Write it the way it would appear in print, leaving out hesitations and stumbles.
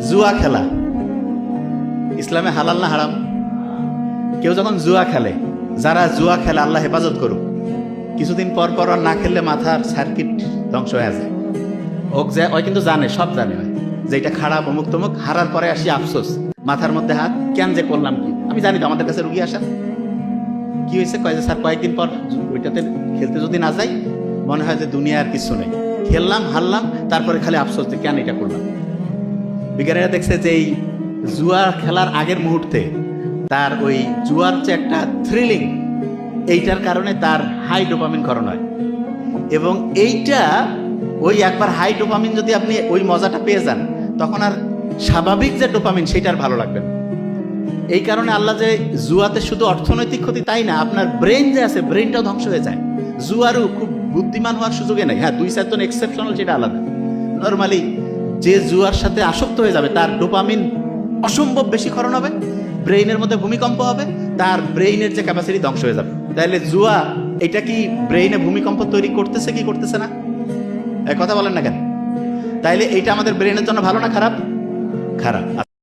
জুয়া খেলা ইসলামে হালাল না হারাম? কেউ যখন জুয়া খেলে, যারা জুয়া খেলে আল্লাহ হেফাজত করুক, কিছুদিন পর পর আর না খেললে মাথার সার্কিট ধ্বংস হয়ে যায়। ওই কিন্তু জানে, সব জানে যে এটা খারাপ, অমুক তমুক। হারার পরে আসি আফসোস, মাথার মধ্যে হাত, কেন যে করলাম, কি আমি জানি তো। আমাদের কাছে রুগী আসেন, কি হয়েছে, কয় যে স্যার কয়েকদিন পর ওইটাতে খেলতে যদি না যাই, মনে হয় যে দুনিয়া আর কিছু নেই, খেললাম হারলাম, তারপরে খালি আফসোস যে কেন এটা করলাম। বিজ্ঞানীরা দেখছে যে এই জুয়া খেলার আগের মুহূর্তে তার ওই জুয়ার যে একটা থ্রিলিং, এইটার কারণে তার হাই ডোপামিন ক্ষরণ হয়। এবং এইটা ওই একবার হাই ডোপামিন যদি আপনি ওই মজাটা পেয়ে যান, তখন আর স্বাভাবিক যে ডোপামিন সেটা আর ভালো লাগবে না। এই কারণে আল্লাহ যে জুয়াতে শুধু অর্থনৈতিক ক্ষতি তাই না, আপনার ব্রেন যে আছে, ব্রেনটাও ধ্বংস হয়ে যায়। জুয়ারও খুব বুদ্ধিমান হওয়ার সুযোগে নেই। হ্যাঁ, 2-4 জন এক্সেপশনাল, সেটা আলাদা। নর্মালি যে জুয়ার সাথে আসক্ত হয়ে যাবে, তার ডোপামিন অসম্ভব বেশি ক্ষরণ হবে, ব্রেইনের মধ্যে ভূমিকম্প হবে, তার ব্রেইনের যে ক্যাপাসিটি ধ্বংস হয়ে যাবে। তাইলে জুয়া এটা কি ব্রেইনে ভূমিকম্প তৈরি করতেছে কি করতেছে না? এক কথা বলেন না কেন? তাইলে এইটা আমাদের ব্রেইনের জন্য ভালো না খারাপ? খারাপ।